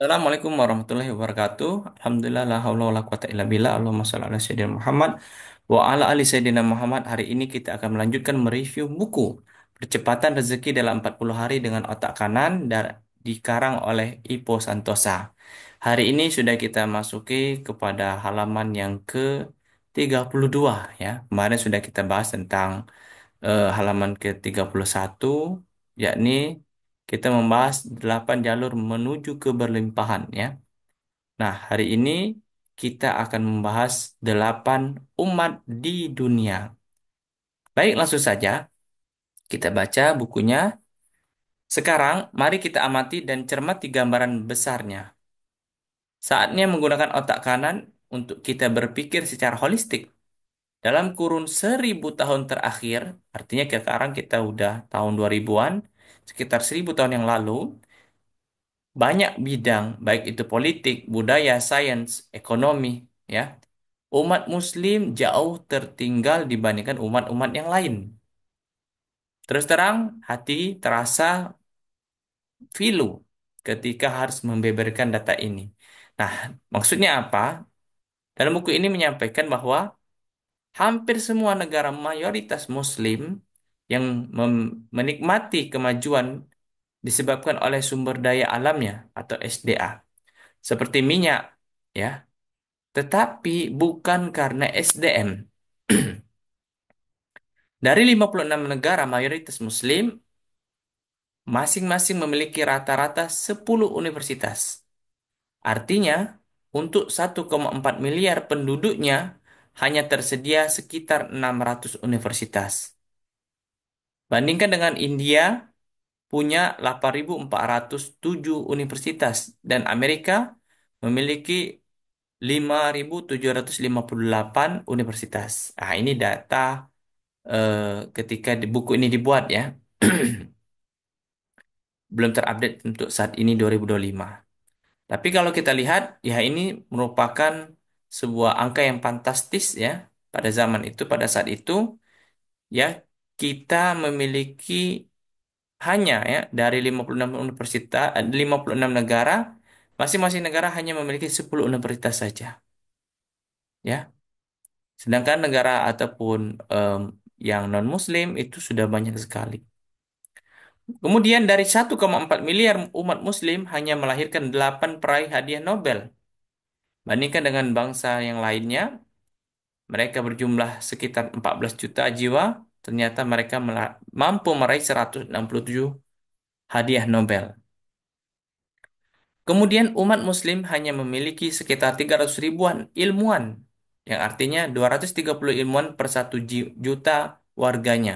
Assalamualaikum warahmatullahi wabarakatuh. Alhamdulillah la haula wala quwata illa billah. Allahumma shalli ala sayyidina Muhammad wa ala ali sayyidina Muhammad. Hari ini kita akan melanjutkan mereview buku Percepatan Rezeki dalam 40 Hari dengan Otak Kanan dan dikarang oleh Ipo Santosa. Hari ini sudah kita masuki kepada halaman yang ke-32 ya. Kemarin sudah kita bahas tentang halaman ke-31, yakni kita membahas 8 jalur menuju keberlimpahan ya. Nah, hari ini kita akan membahas 8 umat di dunia. Baik, langsung saja kita baca bukunya. Sekarang, mari kita amati dan cermati gambaran besarnya. Saatnya menggunakan otak kanan untuk kita berpikir secara holistik. Dalam kurun 1000 tahun terakhir, artinya sekarang kita udah tahun 2000-an, sekitar 1000 tahun yang lalu, banyak bidang, baik itu politik, budaya, sains, ekonomi, ya, umat Muslim jauh tertinggal dibandingkan umat-umat yang lain. Terus terang, hati terasa pilu ketika harus membeberkan data ini. Nah, maksudnya apa? Dalam buku ini menyampaikan bahwa hampir semua negara mayoritas Muslim yang menikmati kemajuan disebabkan oleh sumber daya alamnya atau SDA, seperti minyak, ya, tetapi bukan karena SDM. Dari 56 negara mayoritas Muslim, masing-masing memiliki rata-rata 10 universitas. Artinya, untuk 1,4 miliar penduduknya, hanya tersedia sekitar 600 universitas. Bandingkan dengan India, punya 8.407 universitas, dan Amerika memiliki 5.758 universitas. Nah, ini data eh, ketika di buku ini dibuat ya. Belum terupdate untuk saat ini 2025. Tapi kalau kita lihat, ya ini merupakan sebuah angka yang fantastis ya. Pada zaman itu, pada saat itu, ya kita memiliki hanya ya dari 56 universitas, 56 negara, masing-masing negara hanya memiliki 10 universitas saja. Ya, sedangkan negara ataupun yang non-Muslim itu sudah banyak sekali. Kemudian dari 1,4 miliar umat Muslim hanya melahirkan 8 peraih hadiah Nobel. Bandingkan dengan bangsa yang lainnya, mereka berjumlah sekitar 14 juta jiwa, ternyata mereka mampu meraih 167 hadiah Nobel. Kemudian umat Muslim hanya memiliki sekitar 300 ribuan ilmuwan, yang artinya 230 ilmuwan per 1 juta warganya.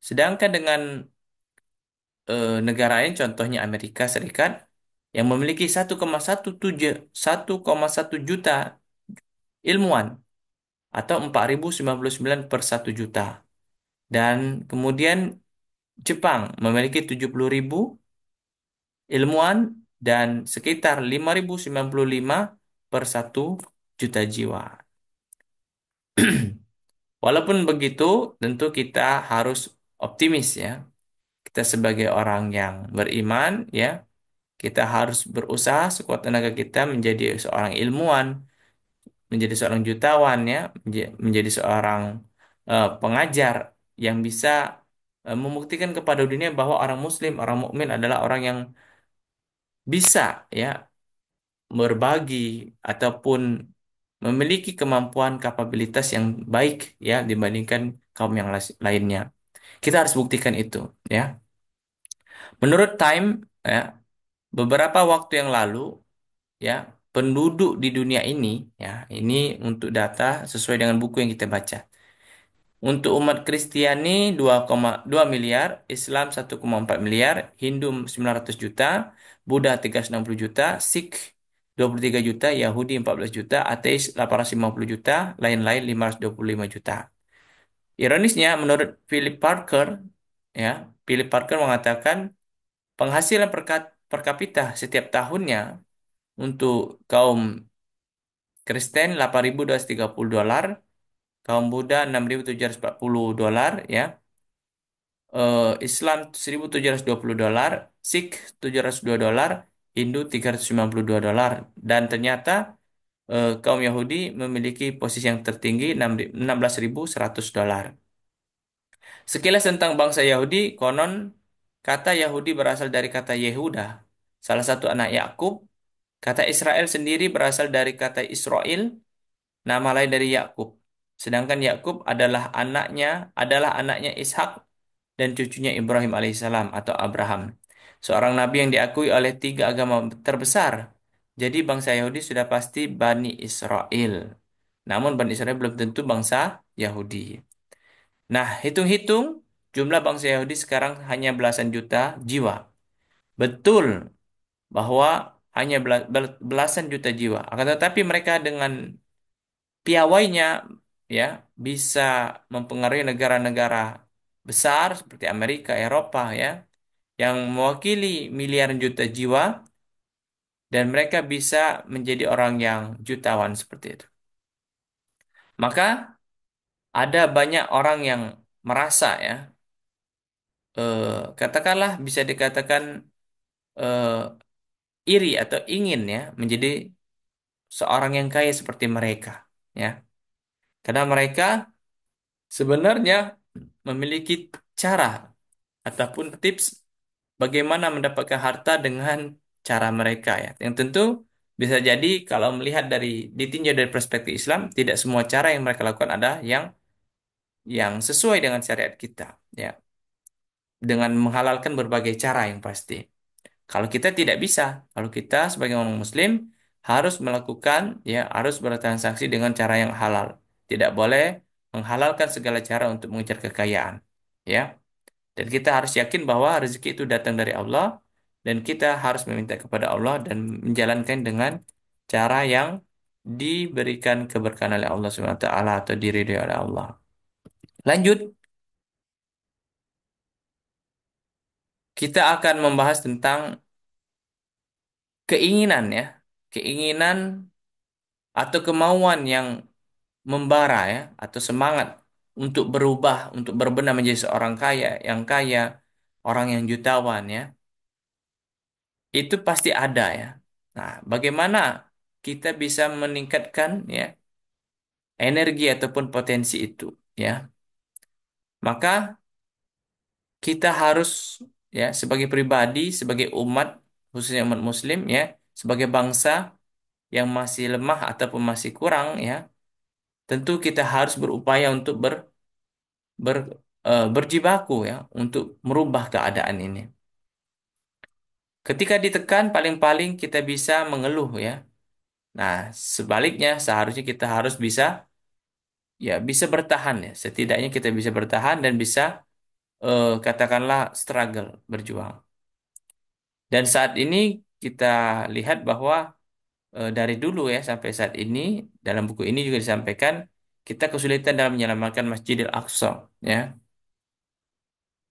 Sedangkan dengan negara lain, contohnya Amerika Serikat, yang memiliki 1,1 juta ilmuwan atau 4.099 per 1 juta. Dan kemudian Jepang memiliki 70.000 ilmuwan dan sekitar 5.095 per 1 juta jiwa. Walaupun begitu, tentu kita harus optimis ya. Kita sebagai orang yang beriman ya, kita harus berusaha sekuat tenaga kita menjadi seorang ilmuwan, menjadi seorang jutawan ya, menjadi seorang pengajar yang bisa membuktikan kepada dunia bahwa orang Muslim, orang mukmin adalah orang yang bisa ya berbagi ataupun memiliki kemampuan kapabilitas yang baik ya dibandingkan kaum yang lainnya. Kita harus buktikan itu ya. Menurut Time ya, beberapa waktu yang lalu ya, penduduk di dunia ini ya, ini untuk data sesuai dengan buku yang kita baca. Untuk umat Kristiani 2,2 miliar, Islam 1,4 miliar, Hindu 900 juta, Buddha 360 juta, Sikh 23 juta, Yahudi 14 juta, ateis 850 juta, lain-lain 525 juta. Ironisnya, menurut Philip Parker, ya, Philip Parker mengatakan penghasilan per kapita setiap tahunnya untuk kaum Kristen 8.230 dolar, kaum Buddha 6.740 dolar, ya, Islam 1.720 dolar, Sikh 702 dolar, Hindu $352. Dan ternyata kaum Yahudi memiliki posisi yang tertinggi $16.100. Sekilas tentang bangsa Yahudi, konon kata Yahudi berasal dari kata Yehuda, salah satu anak Yakub. Kata Israel sendiri berasal dari kata Israel, nama lain dari Yakub. Sedangkan Yakub adalah anaknya Ishak dan cucunya Ibrahim alaihissalam atau Abraham, seorang nabi yang diakui oleh tiga agama terbesar. Jadi bangsa Yahudi sudah pasti Bani Israel. Namun Bani Israel belum tentu bangsa Yahudi. Nah, hitung-hitung jumlah bangsa Yahudi sekarang hanya belasan juta jiwa. Betul bahwa hanya belasan juta jiwa. Akan tetapi mereka dengan piawainya ya bisa mempengaruhi negara-negara besar seperti Amerika, Eropa ya yang mewakili miliaran juta jiwa dan mereka bisa menjadi orang yang jutawan seperti itu. Maka ada banyak orang yang merasa ya eh, katakanlah bisa dikatakan eh, iri atau ingin ya menjadi seorang yang kaya seperti mereka ya karena mereka sebenarnya memiliki cara ataupun tips bagaimana mendapatkan harta dengan cara mereka ya. Yang tentu bisa jadi kalau melihat ditinjau dari perspektif Islam, tidak semua cara yang mereka lakukan ada yang sesuai dengan syariat kita ya. Dengan menghalalkan berbagai cara yang pasti. Kalau kita tidak bisa, kalau kita sebagai orang muslim harus melakukan ya harus bertransaksi dengan cara yang halal. Tidak boleh menghalalkan segala cara untuk mengejar kekayaan. Ya. Dan kita harus yakin bahwa rezeki itu datang dari Allah dan kita harus meminta kepada Allah dan menjalankan dengan cara yang diberikan keberkahan oleh Allah Subhanahu wa taala atau diridhoi oleh Allah. Lanjut, kita akan membahas tentang keinginan ya. Keinginan atau kemauan yang membara ya atau semangat untuk berubah, untuk berbenah menjadi seorang kaya, orang yang jutawan ya. Itu pasti ada ya. Nah, bagaimana kita bisa meningkatkan ya energi ataupun potensi itu ya. Maka kita harus ya sebagai pribadi, sebagai umat khususnya umat muslim ya, sebagai bangsa yang masih lemah ataupun masih kurang ya, tentu kita harus berupaya untuk ber, berjibaku ya untuk merubah keadaan ini. Ketika ditekan paling-paling kita bisa mengeluh ya. Nah, sebaliknya seharusnya kita harus bisa bertahan ya. Setidaknya kita bisa bertahan dan bisa katakanlah struggle, berjuang. Dan saat ini kita lihat bahwa dari dulu ya sampai saat ini dalam buku ini juga disampaikan kita kesulitan dalam menyelamatkan Masjidil Aqsa ya.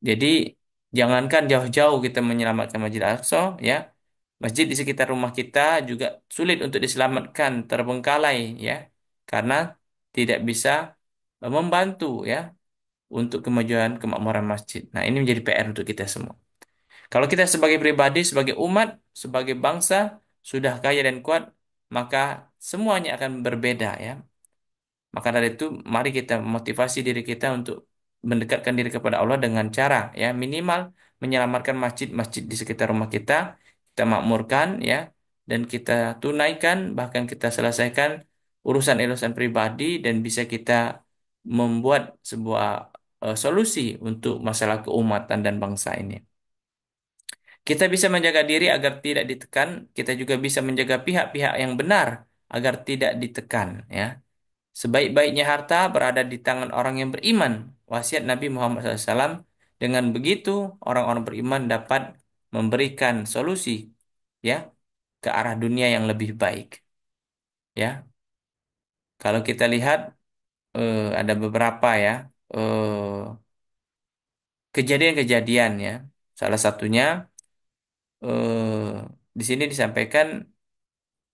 Jadi jangankan jauh-jauh kita menyelamatkan Masjidil Aqsa ya. Masjid di sekitar rumah kita juga sulit untuk diselamatkan, terbengkalai ya. Karena tidak bisa membantu ya untuk kemajuan kemakmuran masjid. Nah, ini menjadi PR untuk kita semua. Kalau kita sebagai pribadi, sebagai umat, sebagai bangsa sudah kaya dan kuat, maka semuanya akan berbeda ya. Maka dari itu, mari kita motivasi diri kita untuk mendekatkan diri kepada Allah dengan cara ya minimal menyelamatkan masjid-masjid di sekitar rumah kita makmurkan ya, dan kita tunaikan bahkan kita selesaikan urusan-urusan pribadi dan bisa kita membuat sebuah solusi untuk masalah keumatan dan bangsa ini. Kita bisa menjaga diri agar tidak ditekan, kita juga bisa menjaga pihak-pihak yang benar agar tidak ditekan ya. Sebaik-baiknya harta berada di tangan orang yang beriman. Wasiat Nabi Muhammad SAW. Dengan begitu, orang-orang beriman dapat memberikan solusi ya ke arah dunia yang lebih baik. Ya, kalau kita lihat ada beberapa ya kejadian-kejadian ya. Salah satunya di sini disampaikan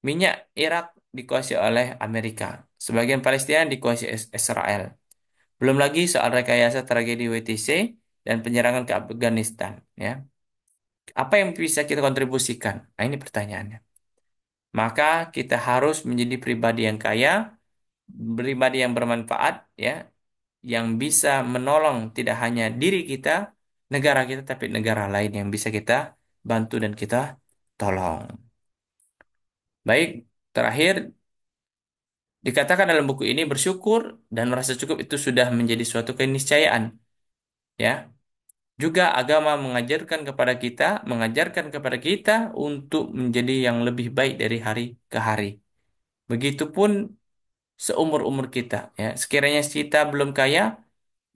minyak Irak dikuasai oleh Amerika. Sebagian Palestina dikuasai Israel. Belum lagi soal rekayasa tragedi WTC dan penyerangan ke Afghanistan, ya. Apa yang bisa kita kontribusikan? Nah, ini pertanyaannya. Maka kita harus menjadi pribadi yang kaya, pribadi yang bermanfaat, ya, yang bisa menolong tidak hanya diri kita, negara kita, tapi negara lain yang bisa kita bantu dan kita tolong. Baik, terakhir dikatakan dalam buku ini bersyukur dan merasa cukup itu sudah menjadi suatu keniscayaan, ya. Juga agama mengajarkan kepada kita untuk menjadi yang lebih baik dari hari ke hari. Begitupun seumur-umur kita, ya. Sekiranya kita belum kaya,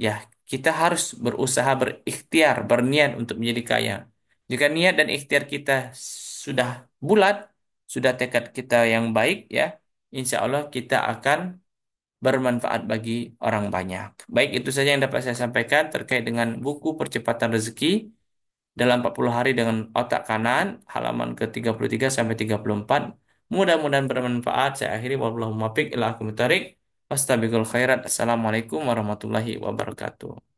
ya, kita harus berusaha, berikhtiar, berniat untuk menjadi kaya. Jika niat dan ikhtiar kita sudah bulat, sudah tekad kita yang baik, ya, insya Allah kita akan bermanfaat bagi orang banyak. Baik, itu saja yang dapat saya sampaikan terkait dengan buku Percepatan Rezeki dalam 40 hari dengan otak kanan, halaman ke-33 sampai 34. Mudah-mudahan bermanfaat. Saya akhiri wabillahi muwaffiq ila aqwamit thoriq. Fastabiqul khairat. Assalamualaikum warahmatullahi wabarakatuh.